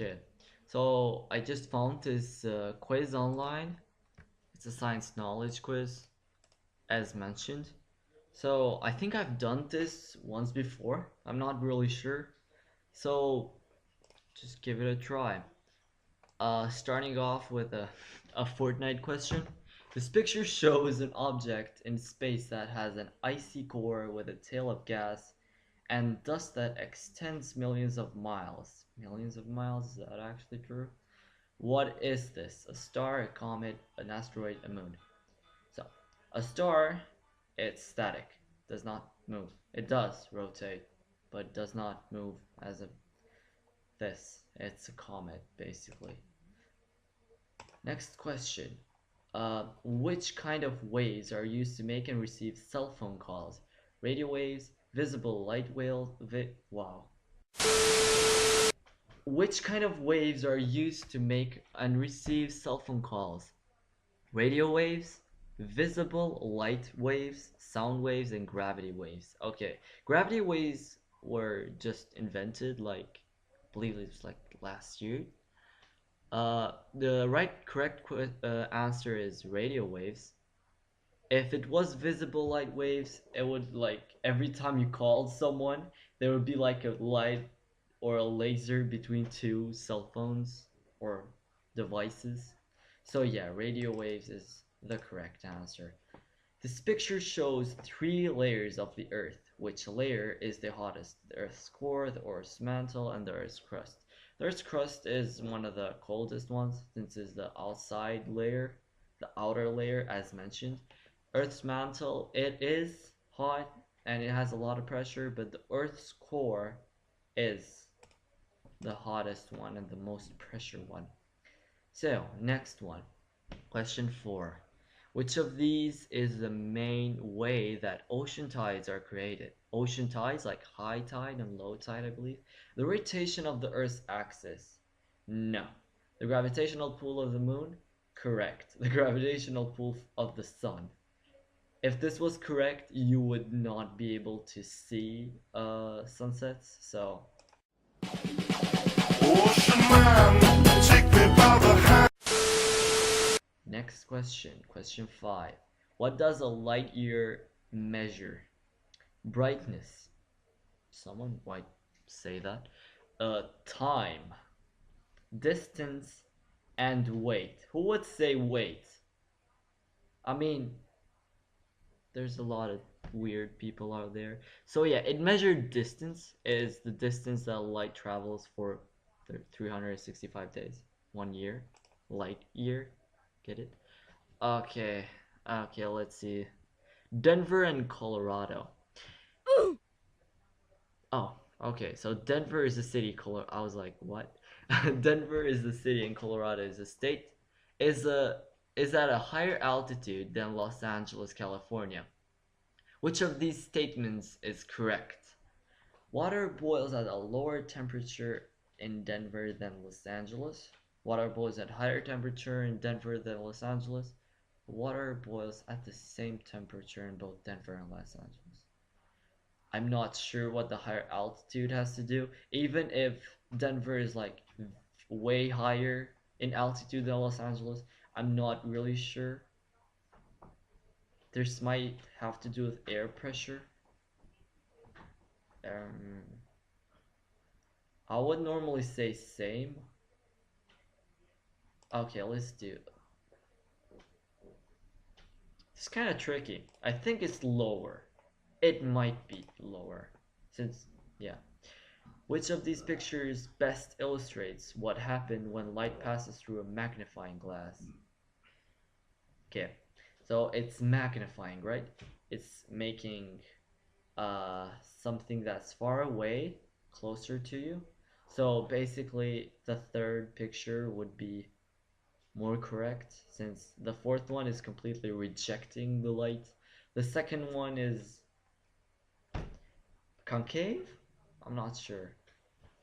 Okay, so I just found this quiz online. It's a science knowledge quiz, as mentioned. So I think I've done this once before. I'm not really sure. So just give it a try. Starting off with a Fortnite question. This picture shows an object in space that has an icy core with a tail of gas and dust that extends millions of miles. Millions of miles? Is that actually true? What is this? A star, a comet, an asteroid, a moon? So, a star, it's static, does not move. It does rotate, but does not move as a this. It's a comet, basically. Next question. Which kind of waves are used to make and receive cell phone calls? Radio waves, visible light waves, wow. Which kind of waves are used to make and receive cell phone calls? Radio waves, visible light waves, sound waves, and gravity waves. Okay, gravity waves were just invented like, I believe it was like last year. The correct answer is radio waves. If it was visible light waves, it would like every time you called someone, there would be like a light or a laser between two cell phones or devices. So yeah, radio waves is the correct answer. This picture shows three layers of the Earth. Which layer is the hottest? The Earth's core, the Earth's mantle, and the Earth's crust. The Earth's crust is one of the coldest ones since it's the outside layer, the outer layer as mentioned. Earth's mantle, it is hot and it has a lot of pressure, but the Earth's core is the hottest one and the most pressure one. So, next one. Question 4. Which of these is the main way that ocean tides are created? Ocean tides, like high tide and low tide, I believe. The rotation of the Earth's axis. No. The gravitational pull of the moon? Correct. The gravitational pull of the sun. If this was correct, you would not be able to see sunsets. So Ocean man, take me by the hand. Next question, question 5. What does a light year measure? Brightness. Someone might say that. Time, distance, and weight. Who would say weight? I mean, there's a lot of weird people out there. So yeah, it measured distance is the distance that light travels for 365 days. 1 year. Light year. Get it? Okay. Okay, let's see. Denver and Colorado. Oh, okay. So Denver is a city. I was like, what? Denver is the city and Colorado is a state. Is a is at a higher altitude than Los Angeles, California. Which of these statements is correct? Water boils at a lower temperature in Denver than Los Angeles. Water boils at higher temperature in Denver than Los Angeles. Water boils at the same temperature in both Denver and Los Angeles. I'm not sure what the higher altitude has to do. Even if Denver is like way higher in altitude than Los Angeles, I'm not really sure. This might have to do with air pressure. Um, I would normally say same. Okay, let's do. It's kind of tricky. I think it's lower. It might be lower. Since, yeah. Which of these pictures best illustrates what happened when light passes through a magnifying glass? Okay, so it's magnifying, right? It's making something that's far away closer to you. So basically, the third picture would be more correct since the fourth one is completely rejecting the light. The second one is concave? I'm not sure.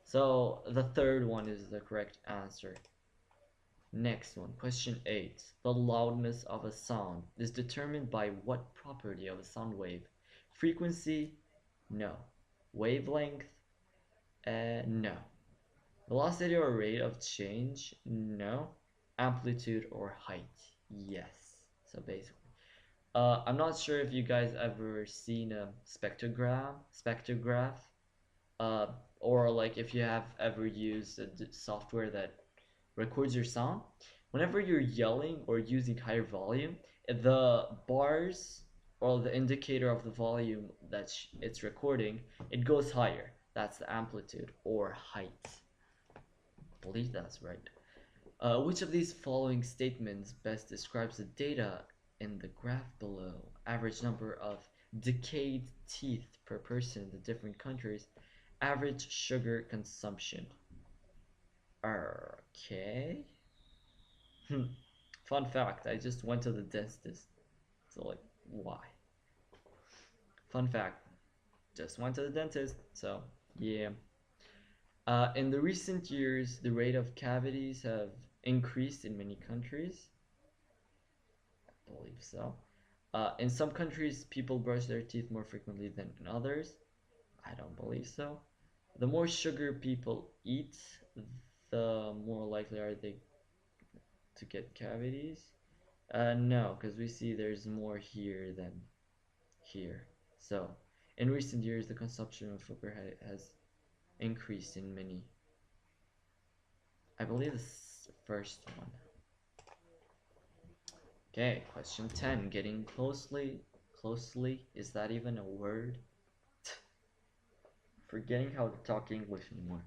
So the third one is the correct answer. Next one, question 8. The loudness of a sound is determined by what property of a sound wave? Frequency? No. Wavelength? No. Velocity or rate of change? No. Amplitude or height? Yes. So basically, I'm not sure if you guys ever seen a spectrograph, uh, or like if you have ever used a software that records your sound. Whenever you're yelling or using higher volume, the bars or the indicator of the volume that it's recording, it goes higher. That's the amplitude or height. I believe that's right. Which of these following statements best describes the data in the graph below? Average number of decayed teeth per person in the different countries. Average sugar consumption. Okay. Fun fact, I just went to the dentist. So like, why? Fun fact, just went to the dentist. So yeah. In the recent years, the rate of cavities have increased in many countries. I believe so. In some countries, people brush their teeth more frequently than in others. I don't believe so. The more sugar people eat, the more likely are they to get cavities. No, because we see there's more here than here. So, in recent years, the consumption of sugar has increased in many. I believe this first one. Okay, question 10. Getting closely, is that even a word? Forgetting how to talk English anymore.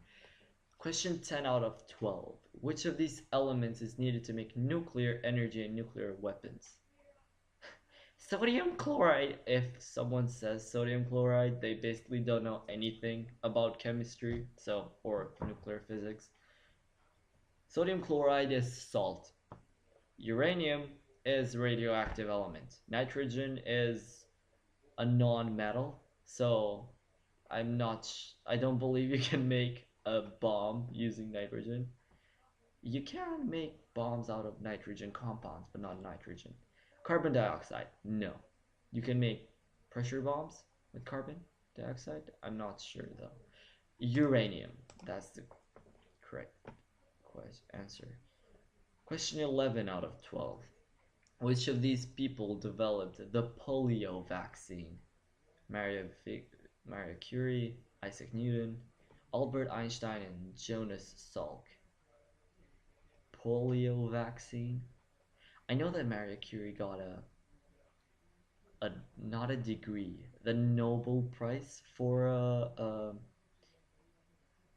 Question 10 out of 12. Which of these elements is needed to make nuclear energy and nuclear weapons? Sodium chloride. If someone says sodium chloride, they basically don't know anything about chemistry, or nuclear physics. Sodium chloride is salt. Uranium is radioactive element. Nitrogen is a non-metal, so I don't believe you can make a bomb using nitrogen. You can make bombs out of nitrogen compounds, but not nitrogen. Carbon dioxide, no. You can make pressure bombs with carbon dioxide? I'm not sure though. Uranium, that's the correct answer. Question 11 out of 12. Which of these people developed the polio vaccine? Maria Curie, Isaac Newton, Albert Einstein, and Jonas Salk. Polio vaccine? I know that Maria Curie got a not a degree, the Nobel Prize for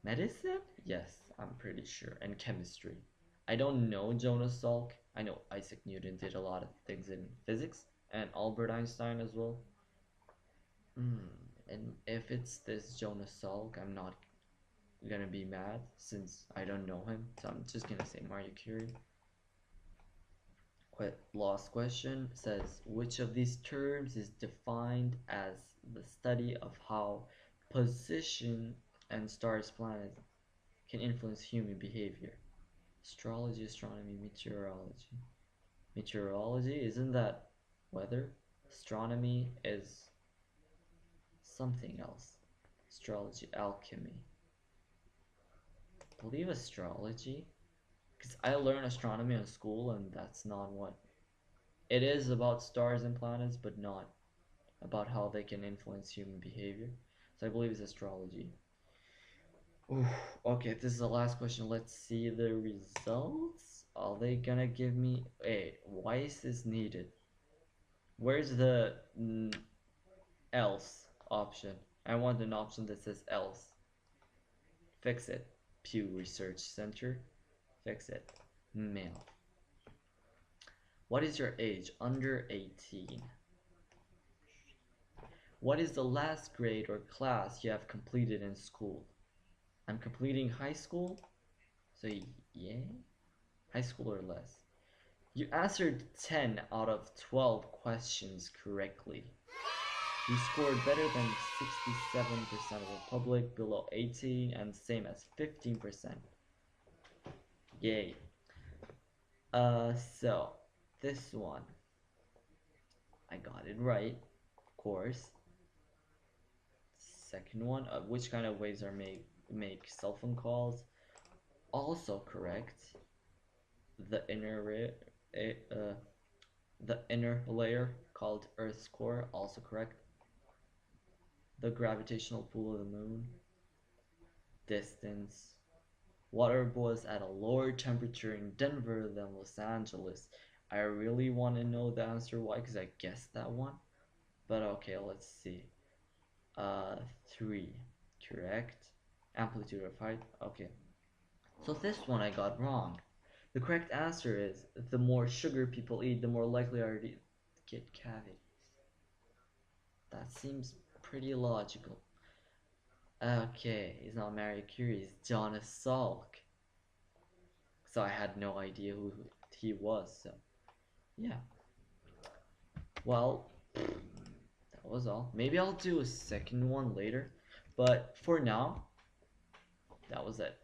medicine? Yes, I'm pretty sure, and chemistry. I don't know Jonas Salk. I know Isaac Newton did a lot of things in physics, and Albert Einstein as well. And if it's this Jonas Salk, I'm not gonna be mad since I don't know him, so I'm just gonna say Maria Curie. Last question says, which of these terms is defined as the study of how position and stars, planets can influence human behavior? Astrology, astronomy, meteorology. Meteorology, isn't that weather? Astronomy is something else. Astrology, alchemy. I believe astrology, because I learned astronomy in school, and that's not what it is about stars and planets, but not about how they can influence human behavior. So I believe it's astrology. Oof. Okay, this is the last question. Let's see the results. Are they gonna give me? Hey, why is this needed? Where's the else option? I want an option that says else. Fix it. Pew Research Center. Fix it. Male. What is your age? Under 18. What is the last grade or class you have completed in school? I'm completing high school, so yeah, high school or less. You answered 10 out of 12 questions correctly. You scored better than 67% of the public, below 18, and same as 15%. Yay. So this one, I got it right, of course. Second one, which kind of waves are make cell phone calls? also correct. The the inner layer called Earth's core, also correct. The gravitational pull of the moon, distance. Water boils at a lower temperature in Denver than Los Angeles. I really want to know the answer why, because I guessed that one. But okay, let's see. 3, correct. Amplitude of height, okay. So this one I got wrong. The correct answer is the more sugar people eat, the more likely are to get cavities. That seems pretty logical. Okay, he's not Marie Curie, he's Jonas Salk. So I had no idea who he was, so yeah. Well, that was all. Maybe I'll do a second one later, but for now, that was it.